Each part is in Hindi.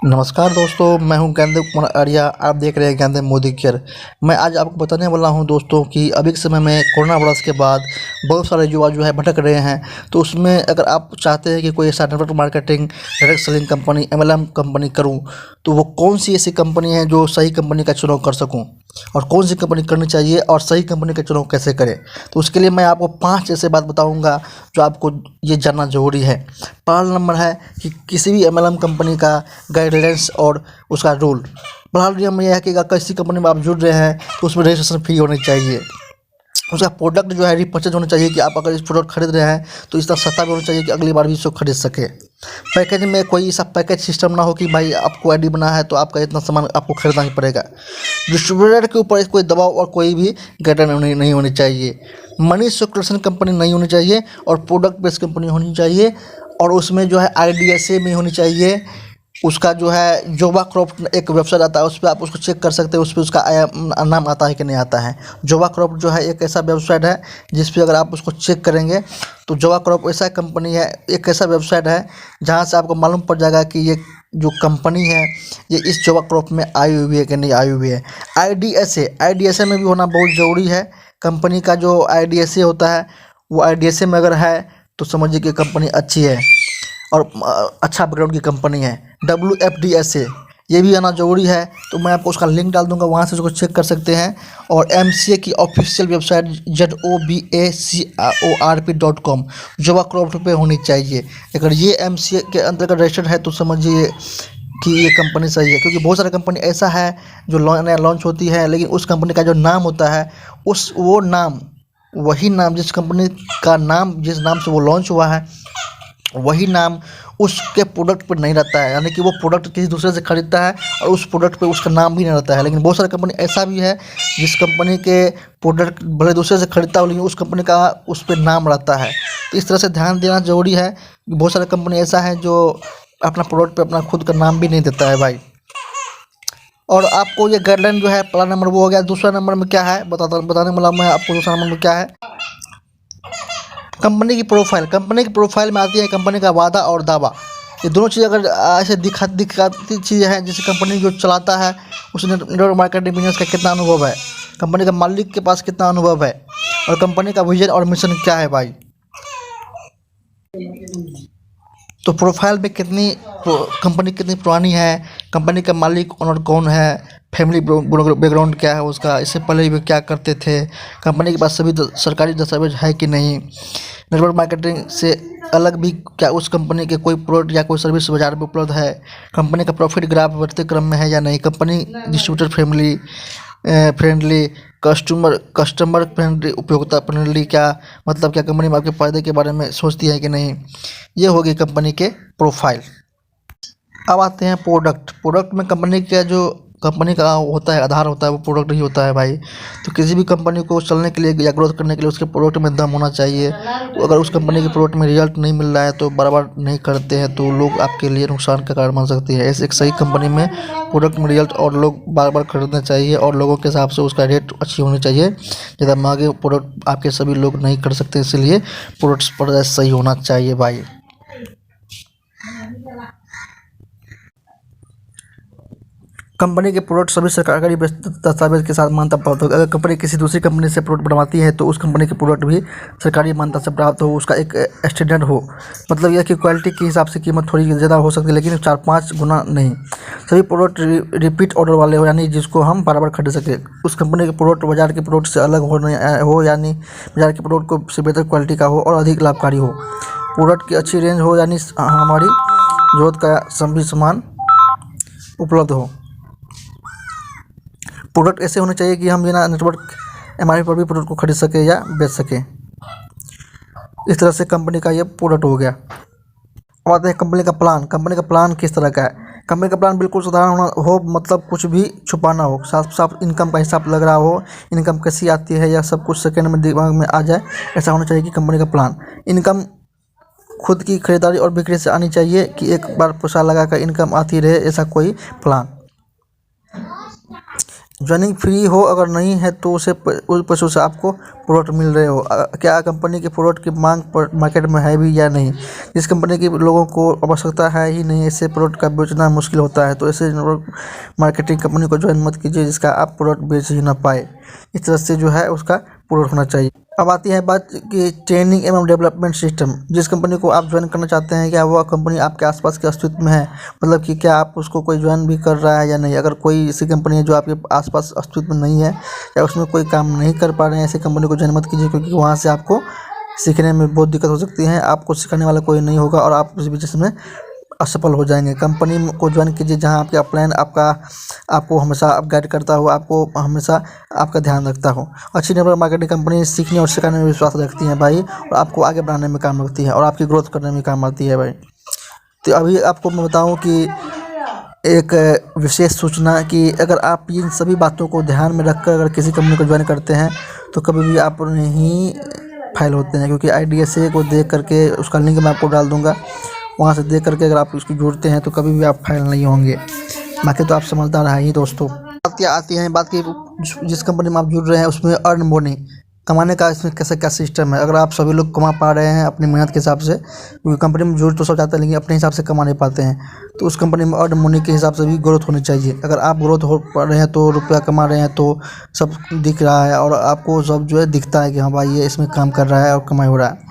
नमस्कार दोस्तों, मैं हूं ज्ञानदेव कुमार आर्या। आप देख रहे हैं ज्ञानदेव मोदी केयर। मैं आज आपको बताने वाला हूं दोस्तों कि अभी के समय में कोरोना वायरस के बाद बहुत सारे युवा जो है भटक रहे हैं। तो उसमें अगर आप चाहते हैं कि कोई ऐसा network marketing, direct selling company, MLM company करूं, तो वो कौन सी ऐसी कंपनी है जो सही कंपनी का चुनाव कर सकूं और कौन सी कंपनी करनी चाहिए और सही कंपनी का चुनाव कैसे करें। तो उसके लिए मैं आपको 5 ऐसे बात बताऊंगा जो आपको ये जानना ज़रूरी है। पहला नंबर है कि किसी भी एमएलएम कंपनी का गाइडलाइंस और उसका रूल। पहला नियम यह है कि अगर किसी कंपनी में आप जुड़ रहे हैं तो उसमें रजिस्ट्रेशन फ़ी होनी चाहिए। उसका प्रोडक्ट जो है रिपर्चेज होना चाहिए कि आप अगर इस प्रोडक्ट खरीद रहे हैं तो इतना सस्ता भी होना चाहिए कि अगली बार भी इसको खरीद सके। पैकेज में कोई ऐसा पैकेज सिस्टम ना हो कि भाई आपको आईडी बना है तो आपका इतना सामान आपको खरीदना ही पड़ेगा। डिस्ट्रीब्यूटर के ऊपर कोई दबाव और कोई भी गाइडलाइन नहीं होनी चाहिए। मनी सर्कुलेशन कंपनी नहीं होनी चाहिए और प्रोडक्ट बेस्ड कंपनी होनी चाहिए। और उसमें जो है IDSA में होनी चाहिए। उसका जो है जोवा क्रॉप एक वेबसाइट आता है, उस पर आप उसको चेक कर सकते हैं, उस पर उसका नाम आता है कि नहीं आता है। जोवा क्रॉप जो है एक ऐसा वेबसाइट है जिस पे अगर आप उसको चेक करेंगे तो जोवा क्रॉप ऐसा कंपनी है, एक ऐसा वेबसाइट है जहां से आपको मालूम पड़ जाएगा कि ये जो कंपनी है ये इस जोवा क्रॉप में आई हुई है कि नहीं आई हुई है। IDSA में भी होना बहुत ज़रूरी है। कंपनी का जो IDSA होता है वो IDSA में अगर है तो समझिए कि कंपनी अच्छी है और अच्छा बैकग्राउंड की कंपनी है। WFDSA ये भी आना ज़रूरी है, तो मैं आपको उसका लिंक डाल दूंगा, वहाँ से उसको चेक कर सकते हैं। और MCA की ऑफिशियल वेबसाइट ZOBACORP.com जोवा क्रॉप पे होनी चाहिए। अगर ये MCA के अंतर्गत रजिस्टर्ड है तो समझिए कि ये कंपनी सही है, क्योंकि बहुत सारी कंपनी ऐसा है जो नया लॉन्च होती है लेकिन उस कंपनी का जो नाम होता है वही नाम जिस कंपनी का नाम जिस नाम से वो लॉन्च हुआ है वही नाम उसके प्रोडक्ट पर नहीं रहता है। यानी कि वो प्रोडक्ट किसी दूसरे से खरीदता है और उस प्रोडक्ट पे उसका नाम भी नहीं रहता है। लेकिन बहुत सारी कंपनी ऐसा भी है जिस कंपनी के प्रोडक्ट भले दूसरे से खरीदता हो लेकिन उस कंपनी का उस पर नाम रहता है। तो इस तरह से ध्यान देना ज़रूरी है। बहुत सारी कंपनी ऐसा है जो अपना प्रोडक्ट पे अपना खुद का नाम भी नहीं देता है भाई। और आपको ये गाइडलाइन जो है, पहला नंबर वो हो गया। दूसरा नंबर में क्या है बताने वाला मैं आपको। दूसरा नंबर में क्या है, कंपनी की प्रोफाइल में आती है कंपनी का वादा और दावा। ये दोनों चीज़ अगर ऐसे दिखाती चीज़ें हैं, जैसे कंपनी जो चलाता है उस नेटवर्क मार्केटिंग बिजनेस का कितना अनुभव है, कंपनी का मालिक के पास कितना अनुभव है और कंपनी का विजन और मिशन क्या है भाई। तो प्रोफाइल में कंपनी कितनी पुरानी है, कंपनी का मालिक ओनर कौन है, फैमिली बैकग्राउंड क्या है उसका, इससे पहले वे क्या करते थे, कंपनी के पास सभी सरकारी दस्तावेज है कि नहीं, नेटवर्क मार्केटिंग से अलग भी क्या उस कंपनी के कोई प्रोडक्ट या कोई सर्विस बाजार में उपलब्ध है, कंपनी का प्रॉफिट ग्राफ बढ़ते क्रम में है या नहीं, company distributor friendly, customer friendly, उपयोगिता फ्रेंडली, क्या मतलब क्या कंपनी में आपके फ़ायदे के बारे में सोचती है कि नहीं। ये होगी कंपनी के प्रोफाइल। अब आते हैं प्रोडक्ट में कंपनी का होता है, आधार होता है वो प्रोडक्ट ही होता है भाई। तो किसी भी कंपनी को चलने के लिए या ग्रोथ करने के लिए उसके प्रोडक्ट में दम होना चाहिए। तो अगर उस कंपनी के प्रोडक्ट में रिजल्ट नहीं मिल रहा है तो बार नहीं करते हैं तो लोग आपके लिए नुकसान का कारण बन सकती है। ऐसे एक सही कंपनी में प्रोडक्ट में रिजल्ट और लोग बार खरीदना चाहिए और लोगों के हिसाब से उसका रेट अच्छी होनी चाहिए। ज़्यादा महंगे प्रोडक्ट आपके सभी लोग नहीं कर सकते, इसलिए प्रोडक्ट्स पर सही होना चाहिए भाई। कंपनी के प्रोडक्ट सभी सरकारी दस्तावेज के साथ मान्यता प्राप्त हो। अगर कंपनी किसी दूसरी कंपनी से प्रोडक्ट बनवाती है तो उस कंपनी के प्रोडक्ट भी सरकारी मान्यता से प्राप्त हो, उसका एक स्टैंडर्ड हो। मतलब यह कि क्वालिटी के हिसाब से कीमत थोड़ी ज़्यादा हो सकती है लेकिन 4-5 गुना नहीं। सभी प्रोडक्ट रिपीट ऑर्डर वाले हो, यानी जिसको हम बार खरीद सकें। उस कंपनी के प्रोडक्ट बाजार के प्रोडक्ट से अलग हो, यानी बाजार के प्रोडक्ट को से बेहतर क्वालिटी का हो और अधिक लाभकारी हो। प्रोडक्ट की अच्छी रेंज हो, यानी हमारी जरूरत का सभी सामान उपलब्ध हो। प्रोडक्ट ऐसे होने चाहिए कि हम बिना नेटवर्क MRP पर भी प्रोडक्ट को खरीद सके या बेच सके। इस तरह से कंपनी का ये प्रोडक्ट हो गया। अब आते हैं कंपनी का प्लान किस तरह का है। कंपनी का प्लान बिल्कुल साधारण होना हो, मतलब कुछ भी छुपाना हो, साफ इनकम का हिसाब लग रहा हो, इनकम कैसी आती है या सब कुछ सेकेंड में दिमाग में आ जाए, ऐसा होना चाहिए कि कंपनी का प्लान। इनकम खुद की खरीदारी और बिक्री से आनी चाहिए कि एक बार पैसा लगा कर इनकम आती रहे, ऐसा कोई प्लान। ज्वाइनिंग फ्री हो, अगर नहीं है तो उस पैसों से आपको प्रोडक्ट मिल रहे हो। क्या कंपनी के प्रोडक्ट की मांग मार्केट में है भी या नहीं। जिस कंपनी के लोगों को आवश्यकता है ही नहीं, ऐसे प्रोडक्ट का बेचना मुश्किल होता है। तो ऐसे मार्केटिंग कंपनी को ज्वाइन मत कीजिए जिसका आप प्रोडक्ट बेच ही ना पाए। इस तरह से जो है उसका प्रोडक्ट होना चाहिए। अब आती है बात कि ट्रेनिंग एवं डेवलपमेंट सिस्टम। जिस कंपनी को आप ज्वाइन करना चाहते हैं, क्या वह कंपनी आपके आसपास के अस्तित्व में है, मतलब कि क्या आप उसको कोई ज्वाइन भी कर रहा है या नहीं। अगर कोई ऐसी कंपनी है जो आपके आसपास अस्तित्व में नहीं है या उसमें कोई काम नहीं कर पा रहे हैं, ऐसी कंपनी को ज्वाइन मत कीजिए, क्योंकि वहाँ से आपको सीखने में बहुत दिक्कत हो सकती है। आपको सिखाने वाला कोई नहीं होगा और आप उस बिजनेस में असफल हो जाएंगे। कंपनी को ज्वाइन कीजिए जहां आपका प्लान आपको हमेशा गाइड करता हो, आपको हमेशा आपका ध्यान रखता हो। अच्छी नेटवर्क मार्केटिंग कंपनी सीखने और सिखाने में विश्वास रखती है भाई, और आपको आगे बढ़ाने में काम रखती है और आपकी ग्रोथ करने में काम आती है भाई। तो अभी आपको मैं बताऊँ कि एक विशेष सूचना कि अगर आप इन सभी बातों को ध्यान में रखकर अगर किसी कंपनी को ज्वाइन करते हैं तो कभी भी आप नहीं फाइल होते हैं। क्योंकि IDSA को देख करके, उसका लिंक मैं आपको डाल दूंगा, वहाँ से देख करके अगर आप उसको जुड़ते हैं तो कभी भी आप फाइल नहीं होंगे। बाकी तो आप समझदार हैं ही दोस्तों। बात क्या आती है, बात की जिस कंपनी में आप जुड़ रहे हैं उसमें अर्न मनी कमाने का इसमें कैसे क्या सिस्टम है। अगर आप सभी लोग कमा पा रहे हैं अपनी मेहनत के हिसाब से, क्योंकि कंपनी में जुड़ तो सब चाहते हैं लेकिन अपने हिसाब से कमा नहीं पाते हैं, तो उस कंपनी में अर्न मनी के हिसाब से भी ग्रोथ होनी चाहिए। अगर आप ग्रोथ हो पा रहे हैं तो रुपया कमा रहे हैं तो सब दिख रहा है और आपको सब जो है दिखता है कि हाँ भाई ये इसमें काम कर रहा है और कमाई हो रहा है।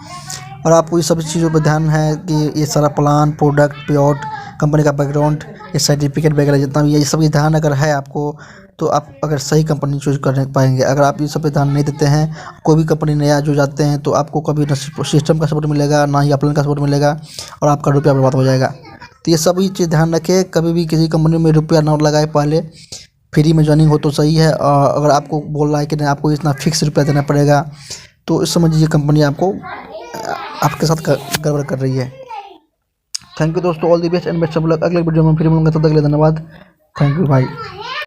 और आपको ये सभी चीज़ों पर ध्यान है कि ये सारा प्लान, प्रोडक्ट, पेआउट, कंपनी का बैकग्राउंड, ये सर्टिफिकेट वगैरह जितना भी ये सभी ध्यान अगर है आपको, तो आप अगर सही कंपनी चूज कर पाएंगे। अगर आप ये सब पे ध्यान नहीं देते हैं, कोई भी कंपनी नया जो जाते हैं, तो आपको कभी ना सिस्टम का सपोर्ट मिलेगा, ना ही अपलाइन का सपोर्ट मिलेगा और आपका रुपया बर्बाद हो जाएगा। तो ये सभी चीज़ ध्यान रखें, कभी भी किसी कंपनी में रुपया ना लगाए। पहले फ्री में ज्वाइनिंग हो तो सही है, और अगर आपको बोल रहा है कि नहीं आपको इतना फिक्स रुपया देना पड़ेगा, तो इस समझिए कंपनी आपको आपके साथ गड़बड़ कर रही है। थैंक यू दोस्तों, all the best and best of luck. अगले वीडियो में फिर मिलूंगा, तब तक के लिए धन्यवाद। थैंक यू भाई।